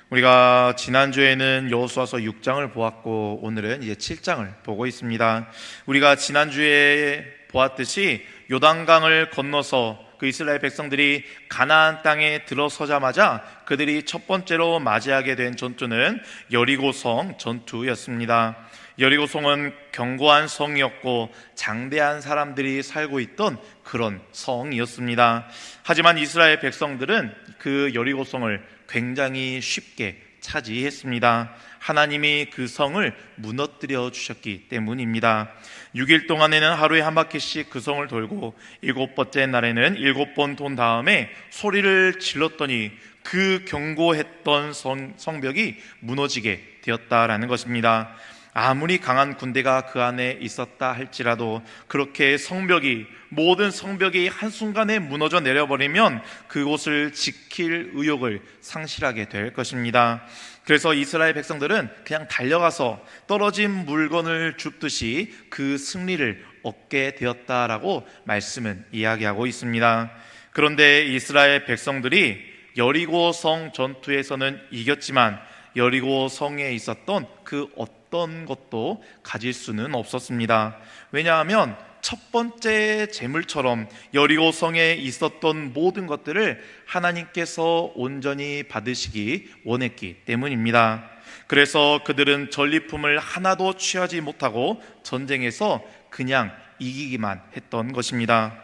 우리가 지난주에는 여호수아서 6장을 보았고 오늘은 이제 7장을 보고 있습니다. 우리가 지난주에 보았듯이 요단강을 건너서 그 이스라엘 백성들이 가나안 땅에 들어서자마자 그들이 첫 번째로 맞이하게 된 전투는 여리고성 전투였습니다. 여리고성은 견고한 성이었고 장대한 사람들이 살고 있던 그런 성이었습니다. 하지만 이스라엘 백성들은 그 여리고성을 굉장히 쉽게 차지했습니다. 하나님이 그 성을 무너뜨려 주셨기 때문입니다. 6일 동안에는 하루에 한 바퀴씩 그 성을 돌고 7번째 날에는 7번 돈 다음에 소리를 질렀더니 그 견고했던 성벽이 무너지게 되었다라는 것입니다. 아무리 강한 군대가 그 안에 있었다 할지라도 그렇게 모든 성벽이 한순간에 무너져 내려버리면 그곳을 지킬 의욕을 상실하게 될 것입니다. 그래서 이스라엘 백성들은 그냥 달려가서 떨어진 물건을 줍듯이 그 승리를 얻게 되었다라고 말씀은 이야기하고 있습니다. 그런데 이스라엘 백성들이 여리고성 전투에서는 이겼지만 여리고성에 있었던 그 어떤 것도 가질 수는 없었습니다. 왜냐하면 첫 번째 제물처럼 여리고성에 있었던 모든 것들을 하나님께서 온전히 받으시기 원했기 때문입니다. 그래서 그들은 전리품을 하나도 취하지 못하고 전쟁에서 그냥 이기기만 했던 것입니다.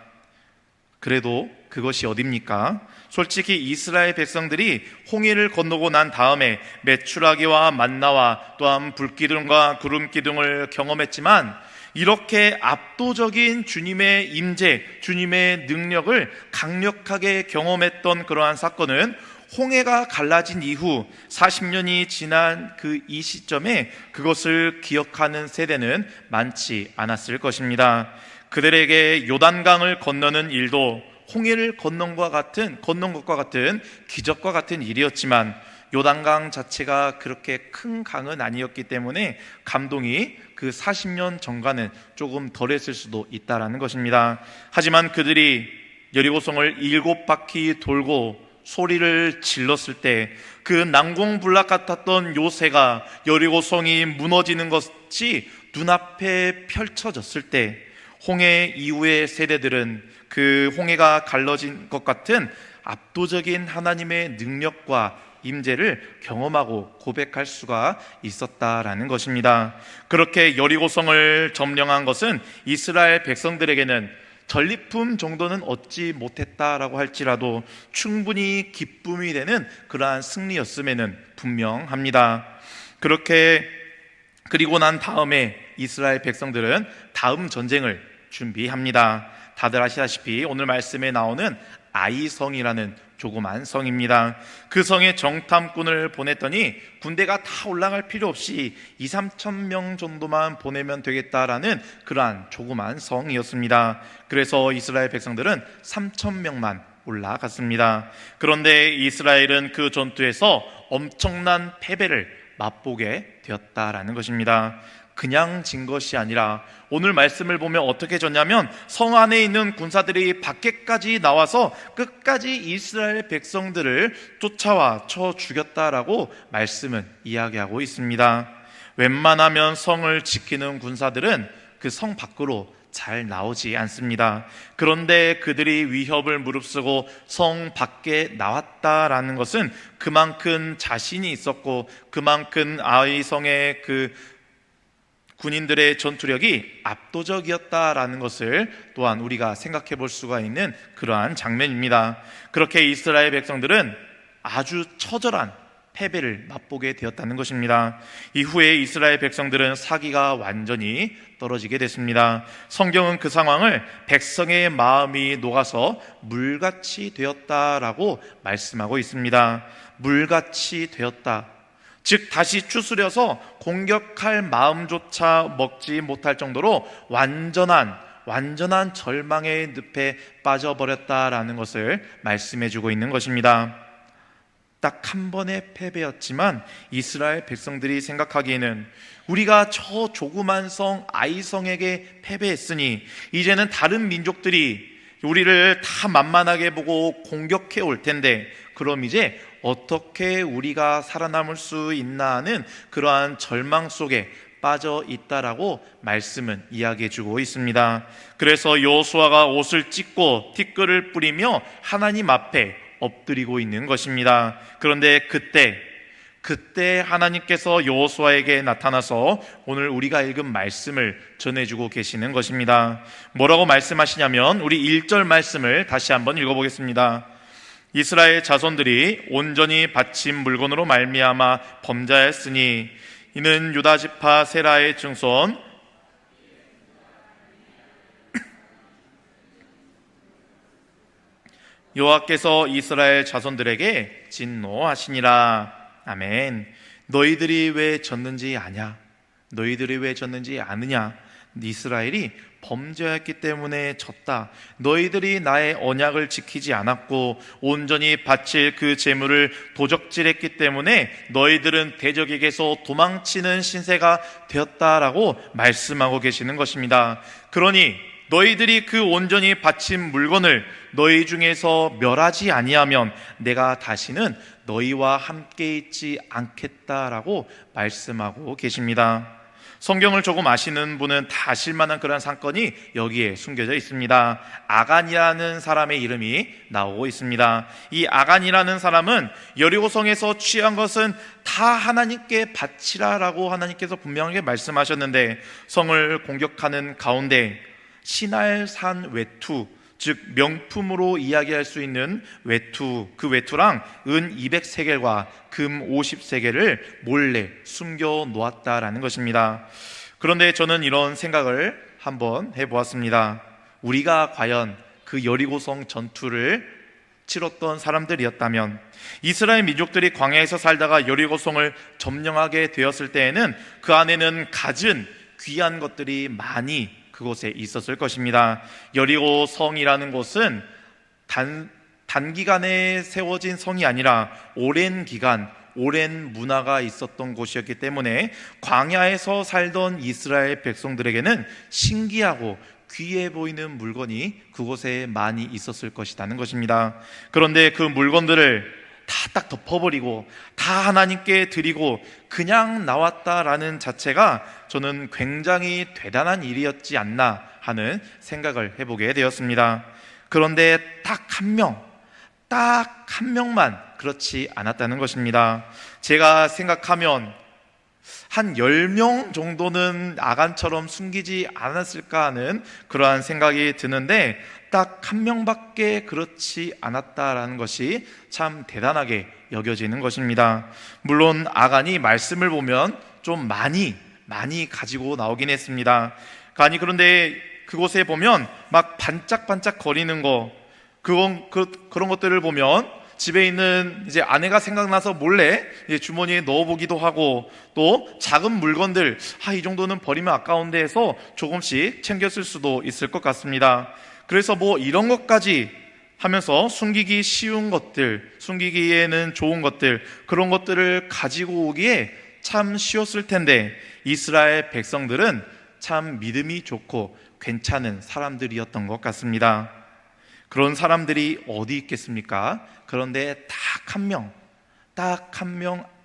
그래도 그것이 어딥니까? 솔직히 이스라엘 백성들이 홍해를 건너고 난 다음에 메추라기와 만나와 또한 불기둥과 구름기둥을 경험했지만 이렇게 압도적인 주님의 임재, 주님의 능력을 강력하게 경험했던 그러한 사건은 홍해가 갈라진 이후 40년이 지난 이 시점에 그것을 기억하는 세대는 많지 않았을 것입니다. 그들에게 요단강을 건너는 일도 홍해를 건넌 것과 같은 기적과 같은 일이었지만 요단강 자체가 그렇게 큰 강은 아니었기 때문에 감동이 그 40년 전과는 조금 덜했을 수도 있다라는 것입니다. 하지만 그들이 여리고성을 7바퀴 돌고 소리를 질렀을 때 그 난공불락 같았던 요새가 여리고성이 무너지는 것이 눈앞에 펼쳐졌을 때 홍해 이후의 세대들은 그 홍해가 갈라진 것 같은 압도적인 하나님의 능력과 임재를 경험하고 고백할 수가 있었다라는 것입니다. 그렇게 여리고성을 점령한 것은 이스라엘 백성들에게는 전리품 정도는 얻지 못했다라고 할지라도 충분히 기쁨이 되는 그러한 승리였음에는 분명합니다. 그리고 난 다음에 이스라엘 백성들은 다음 전쟁을 준비합니다. 다들 아시다시피 오늘 말씀에 나오는 아이성이라는 조그만 성입니다. 그 성에 정탐꾼을 보냈더니 군대가 다 올라갈 필요 없이 2-3천 명 정도만 보내면 되겠다라는 그러한 조그만 성이었습니다. 그래서 이스라엘 백성들은 3천 명만 올라갔습니다. 그런데 이스라엘은 그 전투에서 엄청난 패배를 맛보게 되었다라는 것입니다. 그냥 진 것이 아니라 오늘 말씀을 보면 어떻게 졌냐면 성 안에 있는 군사들이 밖에까지 나와서 끝까지 이스라엘 백성들을 쫓아와 쳐 죽였다라고 말씀은 이야기하고 있습니다. 웬만하면 성을 지키는 군사들은 그 성 밖으로 잘 나오지 않습니다. 그런데 그들이 위협을 무릅쓰고 성 밖에 나왔다라는 것은 그만큼 자신이 있었고 그만큼 아이성의 군인들의 전투력이 압도적이었다라는 것을 또한 우리가 생각해 볼 수가 있는 그러한 장면입니다. 그렇게 이스라엘 백성들은 아주 처절한 패배를 맛보게 되었다는 것입니다. 이후에 이스라엘 백성들은 사기가 완전히 떨어지게 됐습니다. 성경은 그 상황을 백성의 마음이 녹아서 물같이 되었다라고 말씀하고 있습니다. 물같이 되었다. 즉 다시 추스려서 공격할 마음조차 먹지 못할 정도로 완전한 절망의 늪에 빠져버렸다라는 것을 말씀해주고 있는 것입니다. 딱 한 번의 패배였지만 이스라엘 백성들이 생각하기에는 우리가 저 조그만 성 아이성에게 패배했으니 이제는 다른 민족들이 우리를 다 만만하게 보고 공격해 올 텐데 그럼 이제 어떻게 우리가 살아남을 수 있나 하는 그러한 절망 속에 빠져 있다라고 말씀은 이야기해 주고 있습니다. 그래서 여호수아가 옷을 찢고 티끌을 뿌리며 하나님 앞에 엎드리고 있는 것입니다. 그런데 그때 하나님께서 여호수아에게 나타나서 오늘 우리가 읽은 말씀을 전해주고 계시는 것입니다. 뭐라고 말씀하시냐면 우리 1절 말씀을 다시 한번 읽어보겠습니다. 이스라엘 자손들이 온전히 바친 물건으로 말미암아 범죄하였으니 이는 유다 지파 세라의 증손 여호와께서 이스라엘 자손들에게 진노하시니라. 아멘. 너희들이 왜 졌는지 아냐? 너희들이 왜 졌는지 아느냐? 이스라엘이 범죄했기 때문에 졌다. 너희들이 나의 언약을 지키지 않았고 온전히 바칠 그 제물을 도적질했기 때문에 너희들은 대적에게서 도망치는 신세가 되었다라고 말씀하고 계시는 것입니다. 그러니 너희들이 그 온전히 바친 물건을 너희 중에서 멸하지 아니하면 내가 다시는 너희와 함께 있지 않겠다라고 말씀하고 계십니다. 성경을 조금 아시는 분은 다 아실 만한 그런 사건이 여기에 숨겨져 있습니다. 아간이라는 사람의 이름이 나오고 있습니다. 이 아간이라는 사람은 여리고성에서 취한 것은 다 하나님께 바치라라고 하나님께서 분명하게 말씀하셨는데 성을 공격하는 가운데 시날산 외투, 즉 명품으로 이야기할 수 있는 외투, 그 외투랑 은 200세겔과 금 50세겔을 몰래 숨겨 놓았다라는 것입니다. 그런데 저는 이런 생각을 한번 해보았습니다. 우리가 과연 그 여리고성 전투를 치렀던 사람들이었다면, 이스라엘 민족들이 광야에서 살다가 여리고성을 점령하게 되었을 때에는 그 안에는 갖은 귀한 것들이 많이 그곳에 있었을 것입니다. 여리고 성이라는 곳은 단기간에 세워진 성이 아니라 오랜 기간, 오랜 문화가 있었던 곳이었기 때문에 광야에서 살던 이스라엘 백성들에게는 신기하고 귀해 보이는 물건이 그곳에 많이 있었을 것이라는 것입니다. 그런데 그 물건들을 다 딱 덮어버리고 다 하나님께 드리고 그냥 나왔다라는 자체가 저는 굉장히 대단한 일이었지 않나 하는 생각을 해보게 되었습니다. 그런데 딱 한 명만 그렇지 않았다는 것입니다. 제가 생각하면 한 10명 정도는 아간처럼 숨기지 않았을까 하는 그러한 생각이 드는데 딱 한 명밖에 그렇지 않았다라는 것이 참 대단하게 여겨지는 것입니다. 물론 아간이 말씀을 보면 좀 많이 가지고 나오긴 했습니다. 아니 그런데 그곳에 보면 막 반짝반짝 거리는 그런 것들을 보면 집에 있는 이제 아내가 생각나서 몰래 이제 주머니에 넣어보기도 하고, 또 작은 물건들 이 정도는 버리면 아까운데 해서 조금씩 챙겼을 수도 있을 것 같습니다. 그래서 뭐 이런 것까지 하면서 숨기기 쉬운 것들, 숨기기에는 좋은 것들, 그런 것들을 가지고 오기에 참 쉬웠을 텐데 이스라엘 백성들은 참 믿음이 좋고 괜찮은 사람들이었던 것 같습니다. 그런 사람들이 어디 있겠습니까? 그런데 딱 한 명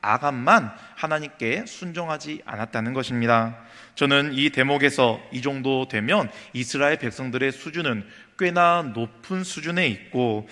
아간만 하나님께 순종하지 않았다는 것입니다. 저는 이 대목에서 이 정도 되면 이스라엘 백성들의 수준은 꽤나 높은 수준에 있고,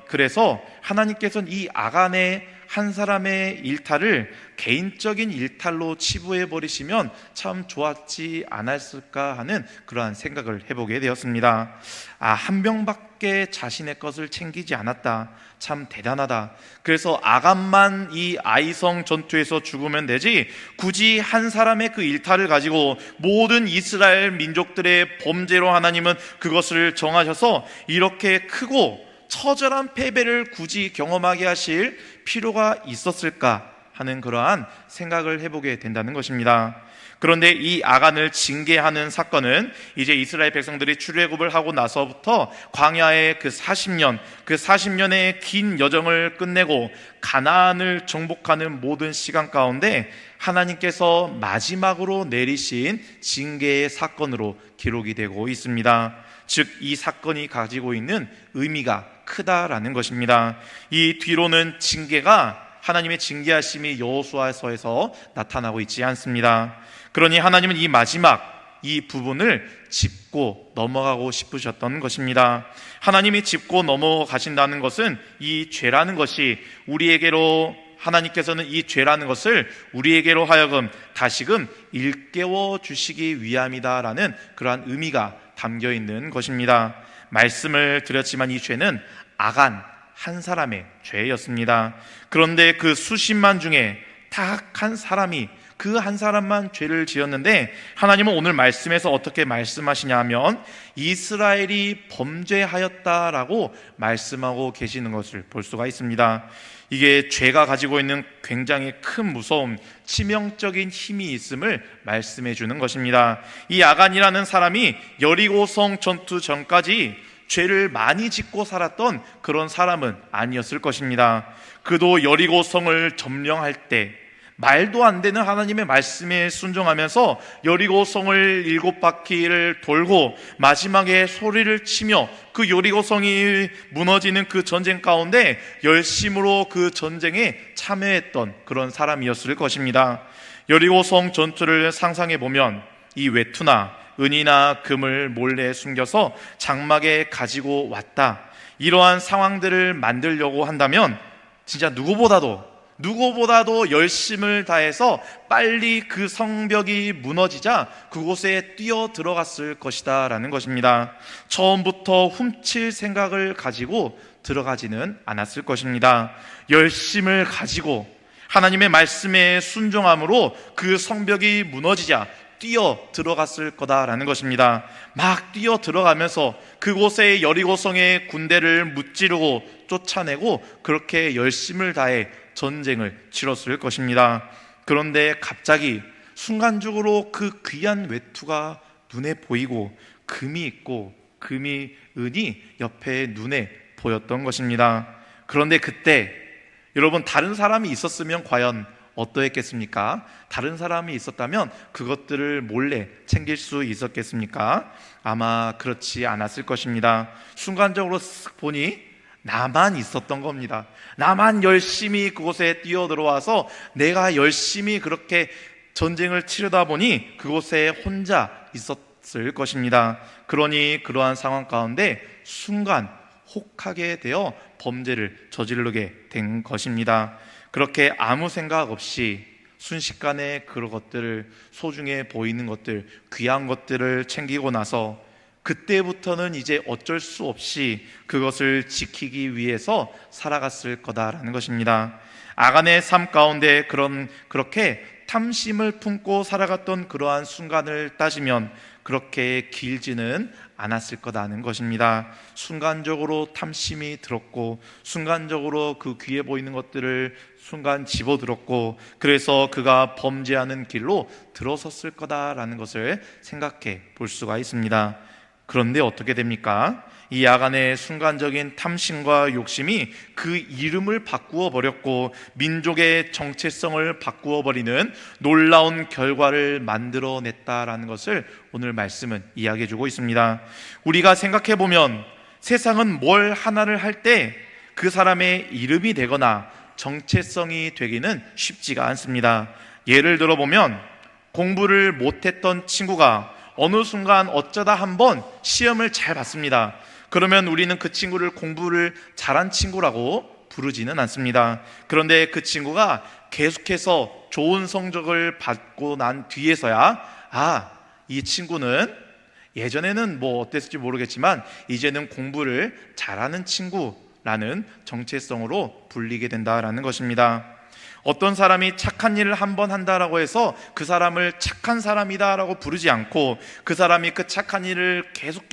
그래서 하나님께서는 이 아간의 한 사람의 일탈을 개인적인 일탈로 치부해 버리시면 참 좋았지 않았을까 하는 그러한 생각을 해보게 되었습니다. 한 명밖에 자신의 것을 챙기지 않았다, 참 대단하다. 그래서 아간만 이 아이성 전투에서 죽으면 되지 굳이 한 사람의 그 일탈을 가지고 모든 이스라엘 민족들의 범죄로 하나님은 그것을 정하셔서 이렇게 크고 처절한 패배를 굳이 경험하게 하실 필요가 있었을까 하는 그러한 생각을 해보게 된다는 것입니다. 그런데 이 아간을 징계하는 사건은 이제 이스라엘 백성들이 출애굽을 하고 나서부터 광야의 그 40년의 긴 여정을 끝내고 가나안을 정복하는 모든 시간 가운데 하나님께서 마지막으로 내리신 징계의 사건으로 기록이 되고 있습니다. 즉 이 사건이 가지고 있는 의미가 크다라는 것입니다. 이 뒤로는 징계가, 하나님의 징계하심이 여호수아서에서 나타나고 있지 않습니다. 그러니 하나님은 이 마지막 이 부분을 짚고 넘어가고 싶으셨던 것입니다. 하나님이 짚고 넘어가신다는 것은 이 죄라는 것이 우리에게로, 하나님께서는 이 죄라는 것을 우리에게로 하여금 다시금 일깨워 주시기 위함이다라는 그러한 의미가 담겨 있는 것입니다. 말씀을 드렸지만 이 죄는 아간 한 사람의 죄였습니다. 그런데 그 수십만 중에 딱 한 사람이, 그 한 사람만 죄를 지었는데 하나님은 오늘 말씀에서 어떻게 말씀하시냐 하면 이스라엘이 범죄하였다라고 말씀하고 계시는 것을 볼 수가 있습니다. 이게 죄가 가지고 있는 굉장히 큰 무서움, 치명적인 힘이 있음을 말씀해 주는 것입니다. 이 아간이라는 사람이 여리고성 전투 전까지 죄를 많이 짓고 살았던 그런 사람은 아니었을 것입니다. 그도 여리고성을 점령할 때 말도 안 되는 하나님의 말씀에 순종하면서 여리고성을 7바퀴를 돌고 마지막에 소리를 치며 그 여리고성이 무너지는 그 전쟁 가운데 열심으로 그 전쟁에 참여했던 그런 사람이었을 것입니다. 여리고성 전투를 상상해 보면 이 외투나 은이나 금을 몰래 숨겨서 장막에 가지고 왔다, 이러한 상황들을 만들려고 한다면 진짜 누구보다도 열심을 다해서 빨리 그 성벽이 무너지자 그곳에 뛰어 들어갔을 것이다 라는 것입니다. 처음부터 훔칠 생각을 가지고 들어가지는 않았을 것입니다. 열심을 가지고 하나님의 말씀에 순종함으로 그 성벽이 무너지자 뛰어 들어갔을 거다라는 것입니다. 막 뛰어 들어가면서 그곳에 여리고성의 군대를 무찌르고 쫓아내고 그렇게 열심을 다해 전쟁을 치렀을 것입니다. 그런데 갑자기 순간적으로 그 귀한 외투가 눈에 보이고 금이 있고 은이 옆에 눈에 보였던 것입니다. 그런데 그때 여러분, 다른 사람이 있었으면 과연 어떠했겠습니까? 다른 사람이 있었다면 그것들을 몰래 챙길 수 있었겠습니까? 아마 그렇지 않았을 것입니다. 순간적으로 쓱 보니 나만 있었던 겁니다. 나만 열심히 그곳에 뛰어들어와서 내가 열심히 그렇게 전쟁을 치르다 보니 그곳에 혼자 있었을 것입니다. 그러니 그러한 상황 가운데 순간 혹하게 되어 범죄를 저지르게 된 것입니다. 그렇게 아무 생각 없이 순식간에 그런 것들을, 소중해 보이는 것들, 귀한 것들을 챙기고 나서 그때부터는 이제 어쩔 수 없이 그것을 지키기 위해서 살아갔을 거다라는 것입니다. 아간의 삶 가운데 그렇게 탐심을 품고 살아갔던 그러한 순간을 따지면 그렇게 길지는 않았을 거다는 것입니다. 순간적으로 탐심이 들었고 순간적으로 그 귀해 보이는 것들을 순간 집어들었고 그래서 그가 범죄하는 길로 들어섰을 거다라는 것을 생각해 볼 수가 있습니다. 그런데 어떻게 됩니까? 이 아간의 순간적인 탐심과 욕심이 그 이름을 바꾸어 버렸고 민족의 정체성을 바꾸어 버리는 놀라운 결과를 만들어냈다라는 것을 오늘 말씀은 이야기해 주고 있습니다. 우리가 생각해 보면 세상은 뭘 하나를 할 때 그 사람의 이름이 되거나 정체성이 되기는 쉽지가 않습니다. 예를 들어 보면 공부를 못했던 친구가 어느 순간 어쩌다 한번 시험을 잘 봤습니다. 그러면 우리는 그 친구를 공부를 잘한 친구라고 부르지는 않습니다. 그런데 그 친구가 계속해서 좋은 성적을 받고 난 뒤에서야 이 친구는 예전에는 뭐 어땠을지 모르겠지만 이제는 공부를 잘하는 친구라는 정체성으로 불리게 된다라는 것입니다. 어떤 사람이 착한 일을 한번 한다라고 해서 그 사람을 착한 사람이다라고 부르지 않고 그 사람이 그 착한 일을 계속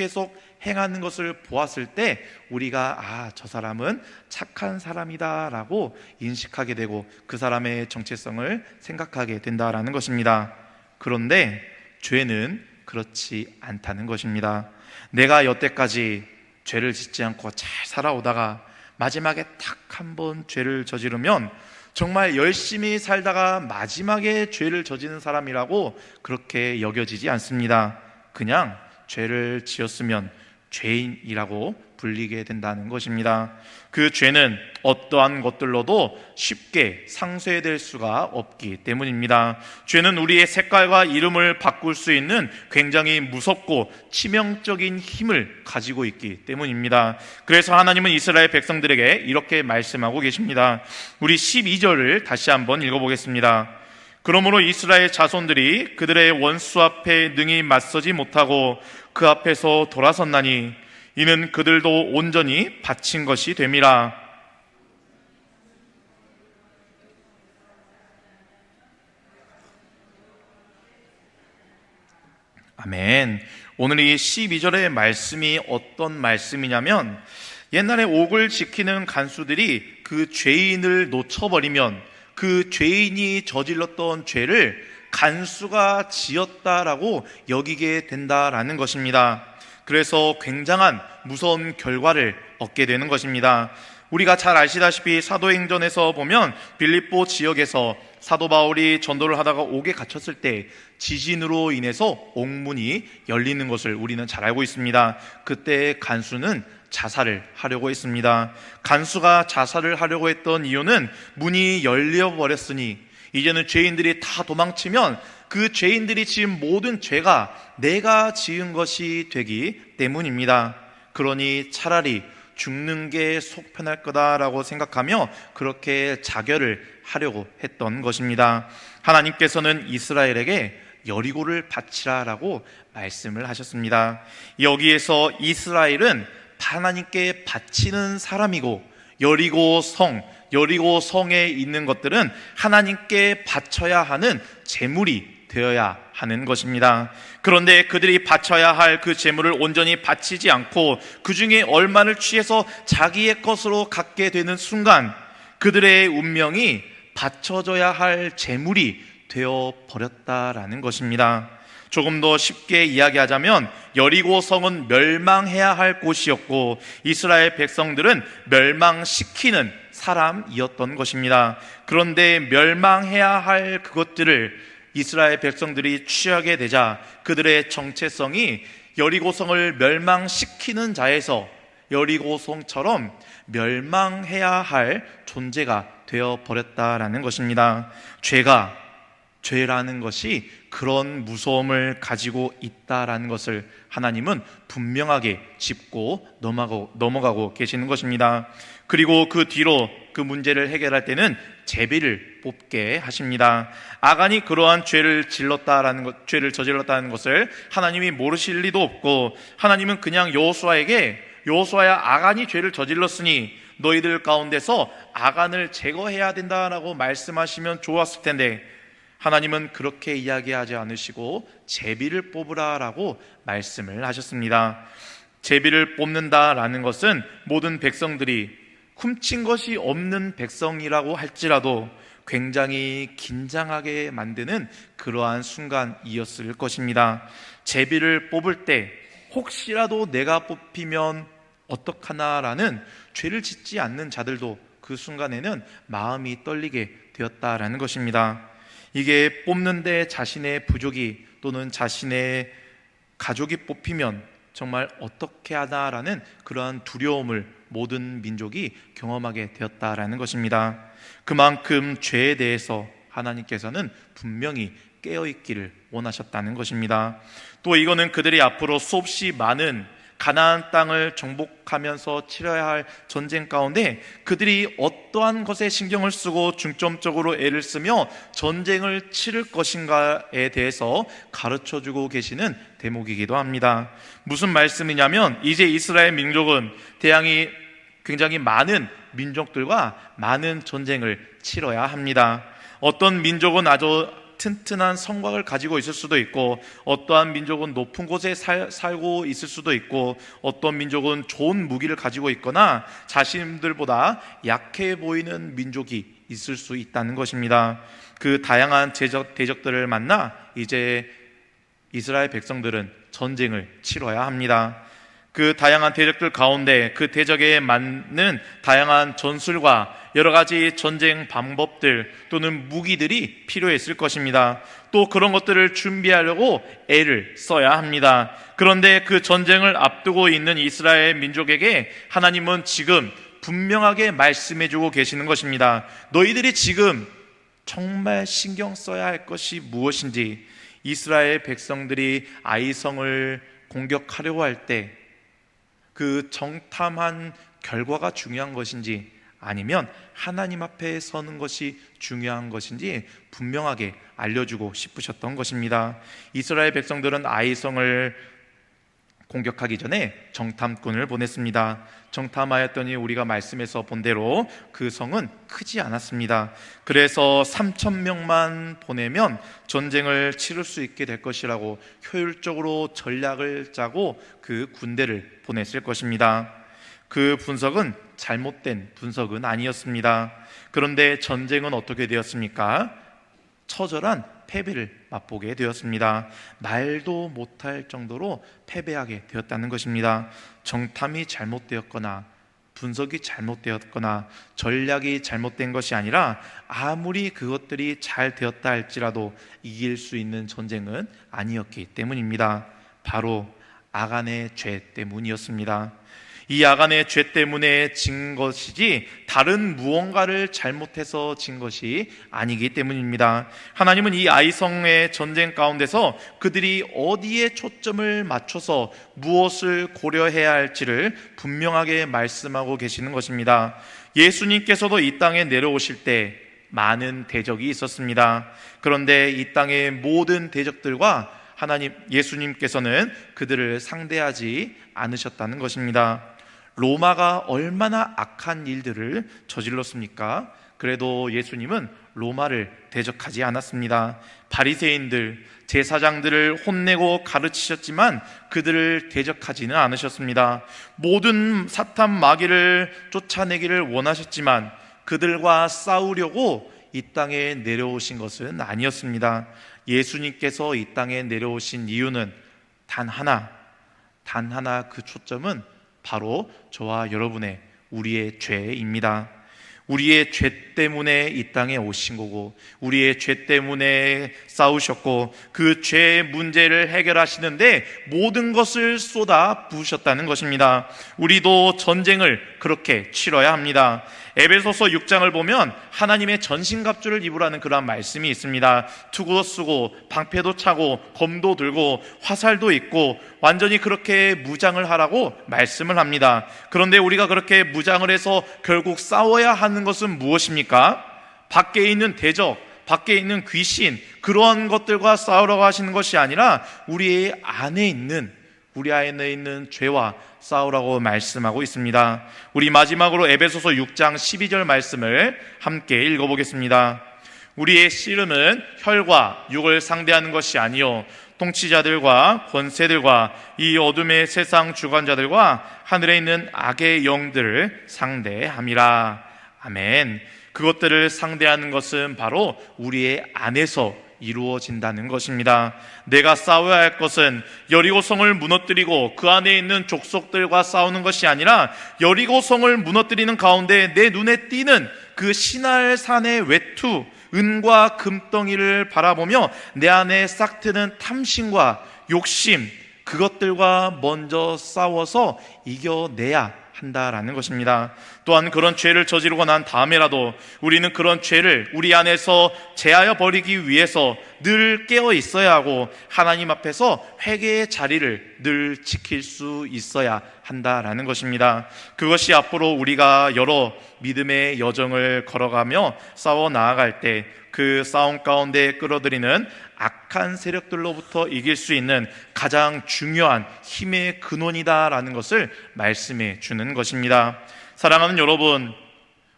행하는 것을 보았을 때 우리가 저 사람은 착한 사람이다라고 인식하게 되고 그 사람의 정체성을 생각하게 된다라는 것입니다. 그런데 죄는 그렇지 않다는 것입니다. 내가 여태까지 죄를 짓지 않고 잘 살아오다가 마지막에 딱 한 번 죄를 저지르면 정말 열심히 살다가 마지막에 죄를 저지른 사람이라고 그렇게 여겨지지 않습니다. 그냥 죄를 지었으면 죄인이라고 불리게 된다는 것입니다. 그 죄는 어떠한 것들로도 쉽게 상쇄될 수가 없기 때문입니다. 죄는 우리의 색깔과 이름을 바꿀 수 있는 굉장히 무섭고 치명적인 힘을 가지고 있기 때문입니다. 그래서 하나님은 이스라엘 백성들에게 이렇게 말씀하고 계십니다. 우리 12절을 다시 한번 읽어보겠습니다. 그러므로 이스라엘 자손들이 그들의 원수 앞에 능히 맞서지 못하고 그 앞에서 돌아섰나니 이는 그들도 온전히 바친 것이 됨이라. 아멘. 오늘 이 12절의 말씀이 어떤 말씀이냐면, 옛날에 옥을 지키는 간수들이 그 죄인을 놓쳐버리면 그 죄인이 저질렀던 죄를 간수가 지었다라고 여기게 된다라는 것입니다. 그래서 굉장한 무서운 결과를 얻게 되는 것입니다. 우리가 잘 아시다시피 사도행전에서 보면 빌립보 지역에서 사도 바울이 전도를 하다가 옥에 갇혔을 때 지진으로 인해서 옥문이 열리는 것을 우리는 잘 알고 있습니다. 그때 간수는 자살을 하려고 했습니다. 간수가 자살을 하려고 했던 이유는 문이 열려버렸으니 이제는 죄인들이 다 도망치면 그 죄인들이 지은 모든 죄가 내가 지은 것이 되기 때문입니다. 그러니 차라리 죽는 게 속편할 거다라고 생각하며 그렇게 자결을 하려고 했던 것입니다. 하나님께서는 이스라엘에게 여리고를 바치라라고 말씀을 하셨습니다. 여기에서 이스라엘은 하나님께 바치는 사람이고 여리고 성에 있는 것들은 하나님께 바쳐야 하는 제물이 되어야 하는 것입니다. 그런데 그들이 바쳐야 할 그 제물을 온전히 바치지 않고 그 중에 얼마를 취해서 자기의 것으로 갖게 되는 순간 그들의 운명이 바쳐져야 할 제물이 되어 버렸다라는 것입니다. 조금 더 쉽게 이야기하자면 여리고 성은 멸망해야 할 곳이었고 이스라엘 백성들은 멸망시키는 사람이었던 것입니다. 그런데 멸망해야 할 그것들을 이스라엘 백성들이 취하게 되자 그들의 정체성이 여리고성을 멸망시키는 자에서 여리고성처럼 멸망해야 할 존재가 되어버렸다라는 것입니다. 죄라는 것이 그런 무서움을 가지고 있다라는 것을 하나님은 분명하게 짚고 넘어가고 계시는 것입니다. 그리고 그 뒤로 그 문제를 해결할 때는 제비를 뽑게 하십니다. 아간이 그러한 죄를 저질렀다는 것을 하나님이 모르실 리도 없고 하나님은 그냥 여호수아야 아간이 죄를 저질렀으니 너희들 가운데서 아간을 제거해야 된다라고 말씀하시면 좋았을 텐데 하나님은 그렇게 이야기하지 않으시고 제비를 뽑으라라고 말씀을 하셨습니다. 제비를 뽑는다라는 것은 모든 백성들이 훔친 것이 없는 백성이라고 할지라도 굉장히 긴장하게 만드는 그러한 순간이었을 것입니다. 제비를 뽑을 때 혹시라도 내가 뽑히면 어떡하나라는 죄를 짓지 않는 자들도 그 순간에는 마음이 떨리게 되었다라는 것입니다. 이게 뽑는데 자신의 부족이 또는 자신의 가족이 뽑히면 정말 어떻게 하나라는 그러한 두려움을 모든 민족이 경험하게 되었다라는 것입니다. 그만큼 죄에 대해서 하나님께서는 분명히 깨어있기를 원하셨다는 것입니다. 또 이거는 그들이 앞으로 수없이 많은 가나안 땅을 정복하면서 치러야 할 전쟁 가운데 그들이 어떠한 것에 신경을 쓰고 중점적으로 애를 쓰며 전쟁을 치를 것인가에 대해서 가르쳐주고 계시는 대목이기도 합니다. 무슨 말씀이냐면 이제 이스라엘 민족은 대항이 굉장히 많은 민족들과 많은 전쟁을 치러야 합니다. 어떤 민족은 아주 튼튼한 성곽을 가지고 있을 수도 있고 어떠한 민족은 높은 곳에 살고 있을 수도 있고 어떤 민족은 좋은 무기를 가지고 있거나 자신들보다 약해 보이는 민족이 있을 수 있다는 것입니다. 그 다양한 대적들을 만나 이제 이스라엘 백성들은 전쟁을 치러야 합니다. 그 다양한 대적들 가운데 그 대적에 맞는 다양한 전술과 여러 가지 전쟁 방법들 또는 무기들이 필요했을 것입니다. 또 그런 것들을 준비하려고 애를 써야 합니다. 그런데 그 전쟁을 앞두고 있는 이스라엘 민족에게 하나님은 지금 분명하게 말씀해주고 계시는 것입니다. 너희들이 지금 정말 신경 써야 할 것이 무엇인지, 이스라엘 백성들이 아이성을 공격하려고 할 때 그 정탐한 결과가 중요한 것인지 아니면 하나님 앞에 서는 것이 중요한 것인지 분명하게 알려주고 싶으셨던 것입니다. 이스라엘 백성들은 아이성을 공격하기 전에 정탐꾼을 보냈습니다. 정탐하였더니 우리가 말씀에서 본 대로 그 성은 크지 않았습니다. 그래서 3,000명만 보내면 전쟁을 치를 수 있게 될 것이라고 효율적으로 전략을 짜고 그 군대를 보냈을 것입니다. 그 분석은 잘못된 분석은 아니었습니다. 그런데 전쟁은 어떻게 되었습니까? 처절한 패배를 맛보게 되었습니다. 말도 못할 정도로 패배하게 되었다는 것입니다. 정탐이 잘못되었거나 분석이 잘못되었거나 전략이 잘못된 것이 아니라 아무리 그것들이 잘 되었다 할지라도 이길 수 있는 전쟁은 아니었기 때문입니다. 바로 아간의 죄 때문이었습니다. 이 아간의 죄 때문에 진 것이지 다른 무언가를 잘못해서 진 것이 아니기 때문입니다. 하나님은 이 아이성의 전쟁 가운데서 그들이 어디에 초점을 맞춰서 무엇을 고려해야 할지를 분명하게 말씀하고 계시는 것입니다. 예수님께서도 이 땅에 내려오실 때 많은 대적이 있었습니다. 그런데 이 땅의 모든 대적들과 예수님께서는 그들을 상대하지 않으셨다는 것입니다. 로마가 얼마나 악한 일들을 저질렀습니까? 그래도 예수님은 로마를 대적하지 않았습니다. 바리새인들, 제사장들을 혼내고 가르치셨지만 그들을 대적하지는 않으셨습니다. 모든 사탄 마귀를 쫓아내기를 원하셨지만 그들과 싸우려고 이 땅에 내려오신 것은 아니었습니다. 예수님께서 이 땅에 내려오신 이유는 단 하나, 그 초점은 바로 저와 여러분의 우리의 죄입니다. 우리의 죄 때문에 이 땅에 오신 거고 우리의 죄 때문에 싸우셨고 그 죄의 문제를 해결하시는데 모든 것을 쏟아 부으셨다는 것입니다. 우리도 전쟁을 그렇게 치러야 합니다. 에베소서 6장을 보면 하나님의 전신갑주를 입으라는 그러한 말씀이 있습니다. 투구도 쓰고 방패도 차고 검도 들고 화살도 있고 완전히 그렇게 무장을 하라고 말씀을 합니다. 그런데 우리가 그렇게 무장을 해서 결국 싸워야 하는 것은 무엇입니까? 밖에 있는 대적, 밖에 있는 귀신, 그러한 것들과 싸우라고 하시는 것이 아니라 우리 안에 있는 죄와 싸우라고 말씀하고 있습니다. 우리 마지막으로 에베소서 6장 12절 말씀을 함께 읽어보겠습니다. 우리의 씨름은 혈과 육을 상대하는 것이 아니요 통치자들과 권세들과 이 어둠의 세상 주관자들과 하늘에 있는 악의 영들을 상대함이라. 아멘. 그것들을 상대하는 것은 바로 우리의 안에서 이루어진다는 것입니다. 내가 싸워야 할 것은 여리고성을 무너뜨리고 그 안에 있는 족속들과 싸우는 것이 아니라 여리고성을 무너뜨리는 가운데 내 눈에 띄는 그 시날산의 외투, 은과 금덩이를 바라보며 내 안에 싹트는 탐심과 욕심, 그것들과 먼저 싸워서 이겨내야 한다라는 것입니다. 또한 그런 죄를 저지르고 난 다음에라도 우리는 그런 죄를 우리 안에서 제하여 버리기 위해서 늘 깨어 있어야 하고 하나님 앞에서 회개의 자리를 늘 지킬 수 있어야 한다라는 것입니다. 그것이 앞으로 우리가 여러 믿음의 여정을 걸어가며 싸워 나아갈 때 그 싸움 가운데 끌어들이는 악한 세력들로부터 이길 수 있는 가장 중요한 힘의 근원이다라는 것을 말씀해 주는 것입니다. 사랑하는 여러분,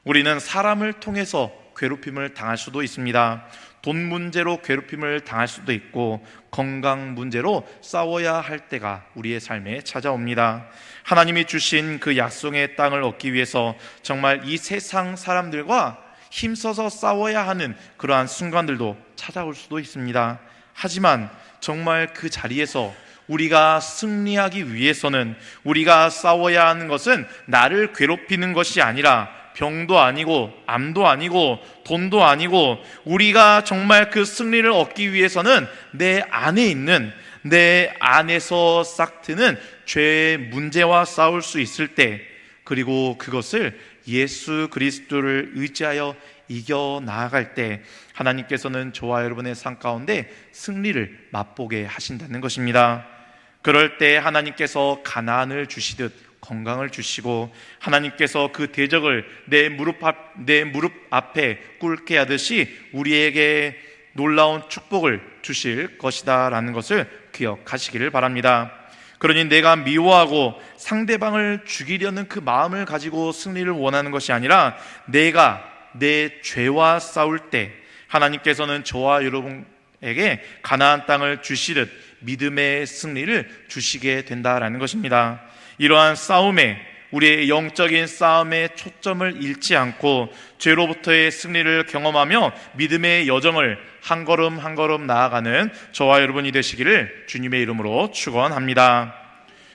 우리는 사람을 통해서 괴롭힘을 당할 수도 있습니다. 돈 문제로 괴롭힘을 당할 수도 있고 건강 문제로 싸워야 할 때가 우리의 삶에 찾아옵니다. 하나님이 주신 그 약속의 땅을 얻기 위해서 정말 이 세상 사람들과 힘써서 싸워야 하는 그러한 순간들도 찾아올 수도 있습니다. 하지만 정말 그 자리에서 우리가 승리하기 위해서는, 우리가 싸워야 하는 것은 나를 괴롭히는 것이 아니라 병도 아니고 암도 아니고 돈도 아니고, 우리가 정말 그 승리를 얻기 위해서는 내 안에 있는, 내 안에서 싹트는 죄의 문제와 싸울 수 있을 때, 그리고 그것을 예수 그리스도를 의지하여 이겨 나아갈 때 하나님께서는 저와 여러분의 삶 가운데 승리를 맛보게 하신다는 것입니다. 그럴 때 하나님께서 가나안을 주시듯 건강을 주시고, 하나님께서 그 대적을 내 무릎 앞에 꿇게 하듯이 우리에게 놀라운 축복을 주실 것이다 라는 것을 기억하시기를 바랍니다. 그러니 내가 미워하고 상대방을 죽이려는 그 마음을 가지고 승리를 원하는 것이 아니라, 내가 내 죄와 싸울 때 하나님께서는 저와 여러분에게 가나안 땅을 주시듯 믿음의 승리를 주시게 된다라는 것입니다. 이러한 싸움에, 우리의 영적인 싸움에 초점을 잃지 않고 죄로부터의 승리를 경험하며 믿음의 여정을 한 걸음 한 걸음 나아가는 저와 여러분이 되시기를 주님의 이름으로 축원합니다.